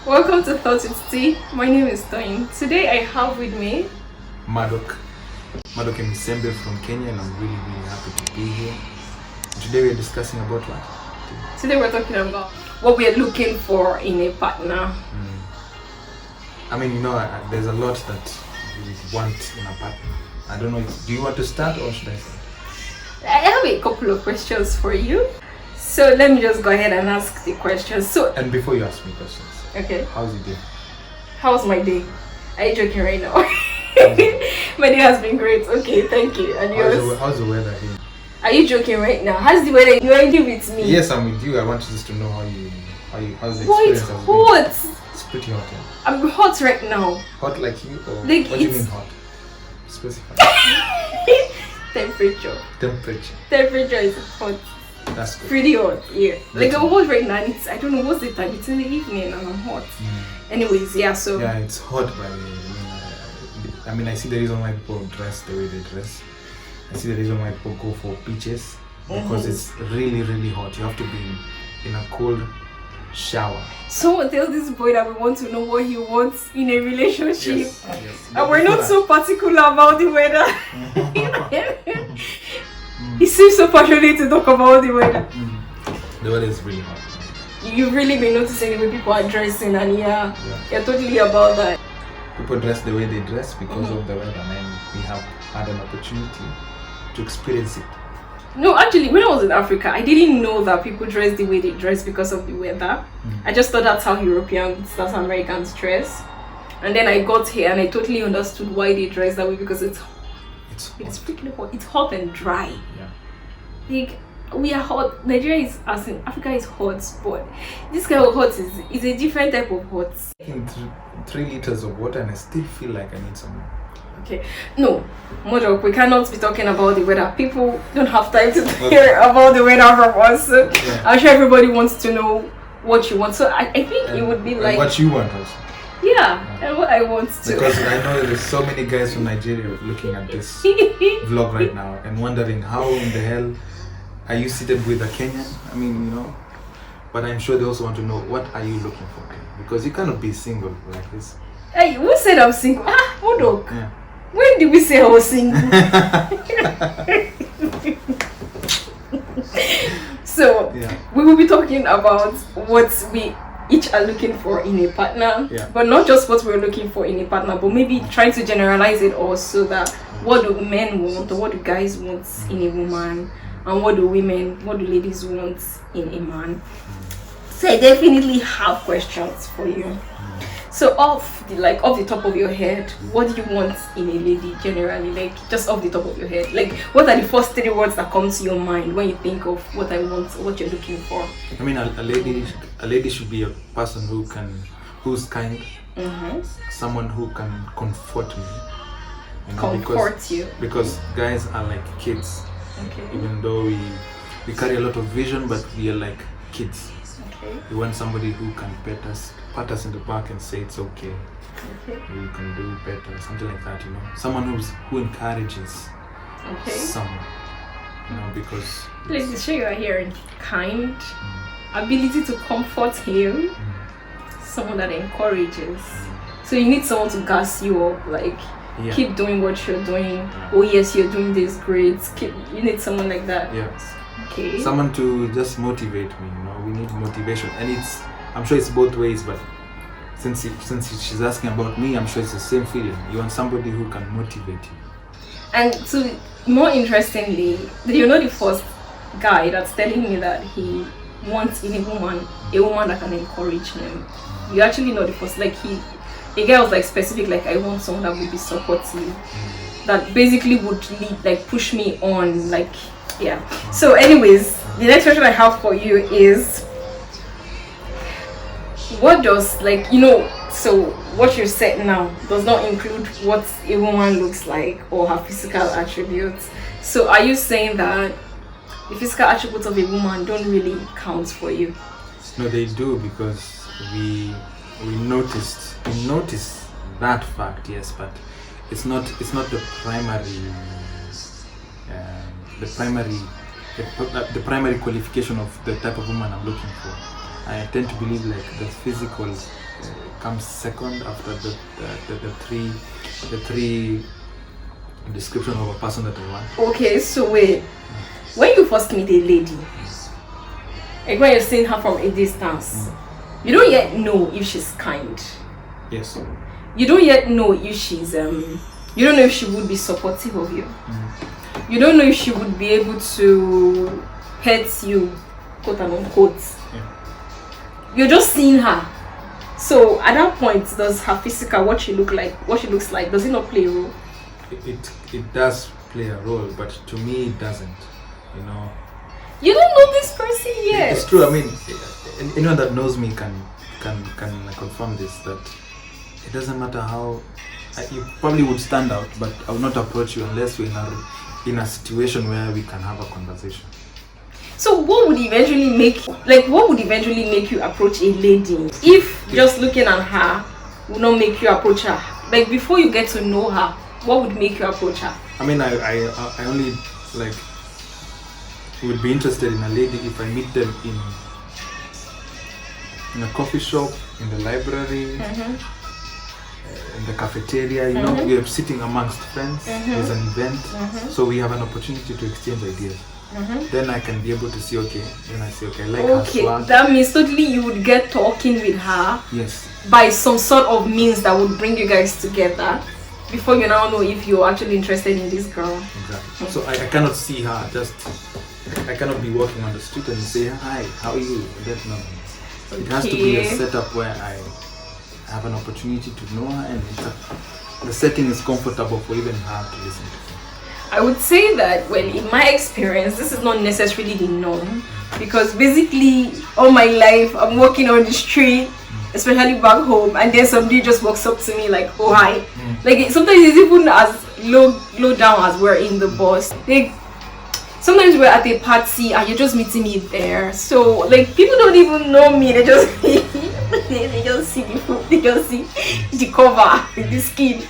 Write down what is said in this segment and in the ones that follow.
Welcome to ThoughtWithTee. My name is Toyin. Today I have with me Madok Misembe from Kenya, and I'm really happy to be here. Today we're discussing about what? Today we're talking about what we are looking for in a partner. I mean, there's a lot that we want in a partner. I don't know, do you want to start or should I start? I have a couple of questions for you. So let me just go ahead and ask the questions. And before you ask me questions, okay. How's your day? How's my day? Are you joking right now? My day has been great. Okay, thank you. And yours? How's the weather here? Are you joking right now? How's the weather? You already with me? Yes, I'm with you. I want just to know how's the Boy, experience. it's hot. It's pretty hot, yeah. I'm hot right now. Hot like you, or like what do you mean hot? Specify. Temperature is hot. That's good. Pretty hot, yeah. Like I'm hot right now, and I don't know what's the time. It's in the evening and I'm hot. Anyways, yeah, so yeah, it's hot by the way. I mean, I see the reason why people dress the way they dress. I see the reason why people go for beaches because it's really hot. You have to be in a cold shower. Someone tell this boy that we want to know what he wants in a relationship. Yes. And we're not so particular about the weather. He seems so passionate to talk about the weather. The weather is really hot. You've really been noticing the way people are dressing, and you're totally about that. People dress the way they dress because of the weather, and we have had an opportunity to experience it. No, actually, when I was in Africa, I didn't know that people dress the way they dress because of the weather. I just thought that's how Europeans, that's how Americans dress. And then I got here and I totally understood why they dress that way, because it's freaking hot. It's hot and dry. Yeah. Like, we are hot. Nigeria is, as in Africa is hot, but this kind of hot is a different type of hot. In 3 liters of water and I still feel like I need some more. Okay, no, Modok, we cannot be talking about the weather. People don't have time to hear about the weather from us. So I'm sure everybody wants to know what you want. So I think it would be like what you want also. Yeah, and what I want to. Because I know there's so many guys from Nigeria looking at this vlog right now and wondering how in the hell are you seated with a Kenyan? I mean, but I'm sure they also want to know what are you looking for, because you cannot be single like this. Hey, who said I'm single? Modok. Yeah. When did we say I was single? So we will be talking about what we each are looking for in a partner, but not just what we're looking for in a partner, but maybe trying to generalize it also, that what do men want or what do guys want in a woman, and what do ladies want in a man. So I definitely have questions for you. So off the top of your head, what do you want in a lady generally? Like, just off the top of your head, like, what are the first 3 words that come to your mind when you think of what I want or what you're looking for? I mean, a lady should be a person who's kind, someone who can comfort me. Because guys are like kids. Okay. Even though we carry a lot of vision, but we are like kids. Okay. We want somebody who can pat us in the back and say it's okay. You can do better, something like that, Someone who encourages someone, because let's show you are hearing kind, ability to comfort him, someone that encourages. So you need someone to gas you up, like keep doing what you're doing. Oh yes, you're doing this great. You need someone like that. Yes. Okay. Someone to just motivate me. We need motivation, and I'm sure it's both ways, but since she's asking about me, I'm sure it's the same feeling. You want somebody who can motivate you. And so, more interestingly, you're not the first guy that's telling me that he wants in a woman that can encourage him. You're actually not the first. Like, a guy was like specific, like, I want someone that would be supportive, that basically would push me on, like, yeah. So anyways, the next question I have for you is, what does, so what you said now does not include what a woman looks like or her physical attributes. So are you saying that the physical attributes of a woman don't really count for you? No, they do, because we notice that fact, yes, but it's not the primary qualification of the type of woman I'm looking for. I tend to believe like the physical comes second after the three description of a person that I want. Okay, so wait. When you first meet a lady, like when you're seeing her from a distance, you don't yet know if she's kind. Yes. You don't yet know if she's you don't know if she would be supportive of you. You don't know if she would be able to hurt you, quote unquote. Yeah. You're just seeing her. So at that point, does her physical, what she looks like, does it not play a role? It does play a role, but to me it doesn't. You know. You don't know this person yet. It's true. I mean, anyone that knows me can confirm this, that it doesn't matter how you probably would stand out, but I will not approach you unless we're in a situation where we can have a conversation. So what would eventually make you approach a lady if just looking at her would not make you approach her? Like before you get to know her, what would make you approach her? I mean, I only like would be interested in a lady if I meet them in a coffee shop, in the library, in the cafeteria. You know, we are sitting amongst friends. There's an event, so we have an opportunity to exchange ideas. Then I can be able to see, okay, then I say, okay, I like her swag. That means totally you would get talking with her. Yes. By some sort of means that would bring you guys together before you now know if you're actually interested in this girl. Exactly. So I cannot see her, I cannot be walking on the street and say, hi, how are you? That's not. It has to be a setup where I have an opportunity to know her, and the setting is comfortable for even her to listen to. I would say that, well, in my experience, this is not necessarily the norm, because basically all my life I'm walking on the street, especially back home, and then somebody just walks up to me like, oh hi. Like sometimes it's even as low down as we're in the bus. Like sometimes we're at a party and you're just meeting me there. So like people don't even know me, they just they just see the food, they just see the cover, the skin.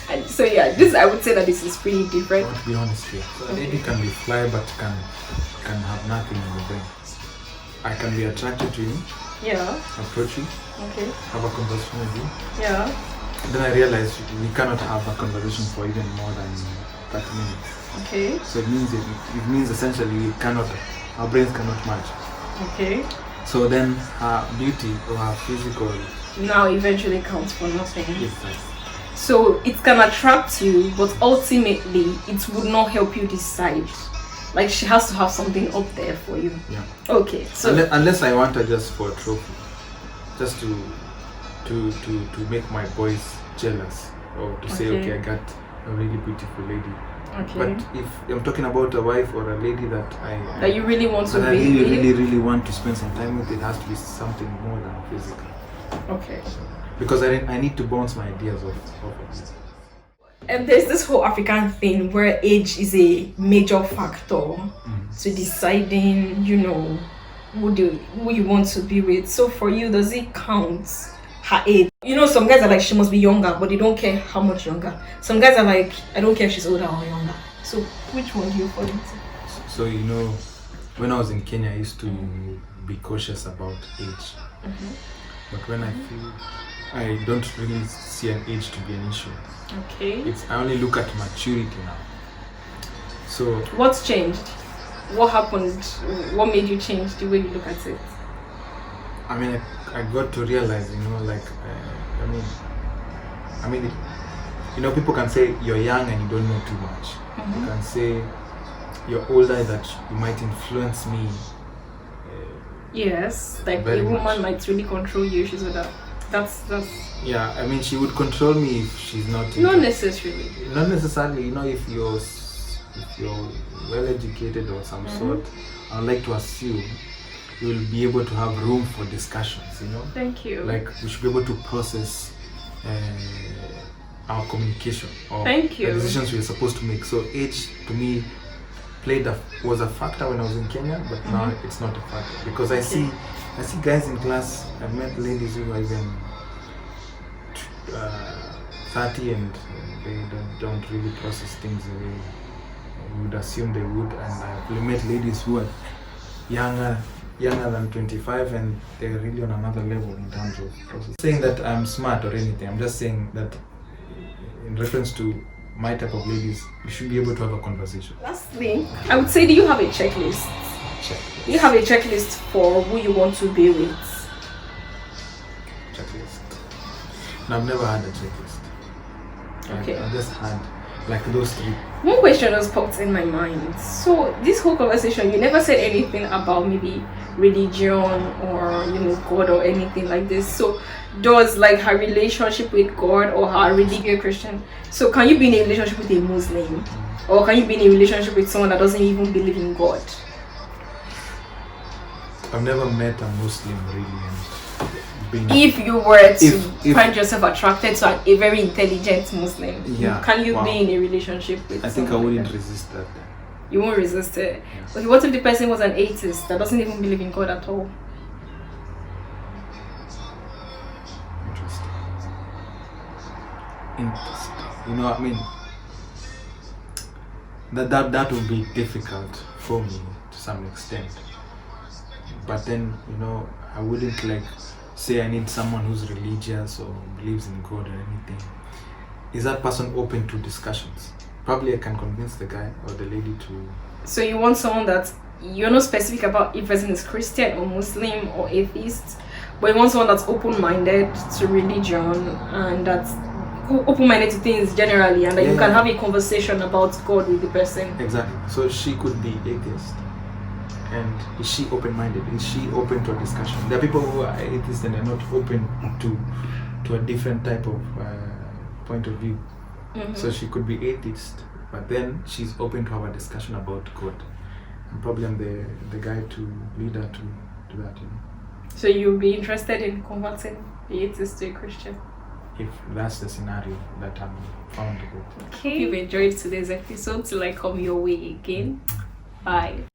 And so yeah, I would say that this is pretty different. To be honest here, so a lady can be fly but can have nothing in the brain. I can be attracted to you. Yeah. Approach you. Okay. Have a conversation with you. Yeah. Then I realized we cannot have a conversation for even more than 30 minutes. Okay. So it means essentially our brains cannot match. Okay. So then her beauty or her physical now eventually counts for nothing. Yes. So it can attract you, but ultimately it would not help you decide. Like she has to have something up there for you. Yeah. Okay. So unless I want her just for a trophy, just to make my boys jealous, or to say, okay, I got a really beautiful lady. Okay. But if I'm talking about a wife or a lady that you really want to be, I really want to spend some time with, it has to be something more than physical. Okay. Because I need to bounce my ideas off it. And there's this whole African thing where age is a major factor to deciding, who you want to be with. So for you, does it count her age? Some guys are like, she must be younger, but they don't care how much younger. Some guys are like, I don't care if she's older or younger. So which one do you fall into? So when I was in Kenya, I used to be cautious about age. But when I don't really see an age to be an issue. Okay. I only look at maturity now. So what's changed? What happened? What made you change the way you look at it? I mean, I got to realize, people can say you're young and you don't know too much. You can say you're older, that you might influence me. Yes, like a woman might really control you. She's older. That's. Yeah, I mean, she would control me if she's not. Not necessarily. Not necessarily. If you're well educated or some sort, I'd like to assume you will be able to have room for discussions. Thank you. Like we should be able to process our communication or the decisions we're supposed to make. So age to me was a factor when I was in Kenya, but now it's not a factor because I see guys in class. I've met ladies who are even 30 and they don't really process things the way you would assume they would, and I've met ladies who are younger, younger than 25 and they're really on another level in terms of process. Saying that I'm smart or anything, I'm just saying that in reference to my type of ladies, you should be able to have a conversation. Lastly, I would say, do you have a checklist? Do you have a checklist for who you want to be with? Checklist. No, I've never had a checklist. Okay. I just had like those three. One question just popped in my mind. So this whole conversation, you never said anything about maybe religion or God or anything like this. So does like her relationship with God or her religious Christian? So can you be in a relationship with a Muslim, or can you be in a relationship with someone that doesn't even believe in God? I've never met a Muslim really. If you were to find yourself attracted to a very intelligent Muslim, can you be in a relationship with? I think I wouldn't resist that. You won't resist it. Okay, what if the person was an atheist that doesn't even believe in God at all? Interesting. I mean, that would be difficult for me to some extent. But then, I wouldn't like say I need someone who's religious or believes in God or anything. Is that person open to discussions? Probably I can convince the guy or the lady to. So you want someone that you're not specific about if person is Christian or Muslim or atheist, but you want someone that's open-minded to religion and that's open-minded to things generally, and that you can have a conversation about God with the person. Exactly. So she could be atheist. And is she open-minded? Is she open to a discussion? There are people who are atheists and they're not open to a different type of point of view. Mm-hmm. So she could be atheist, but then she's open to have a discussion about God. And probably I'm the guy to lead her to that. So you'll be interested in converting the atheist to a Christian? If that's the scenario that I'm found with. Okay. If you've enjoyed today's episode, till I come your way again. Bye.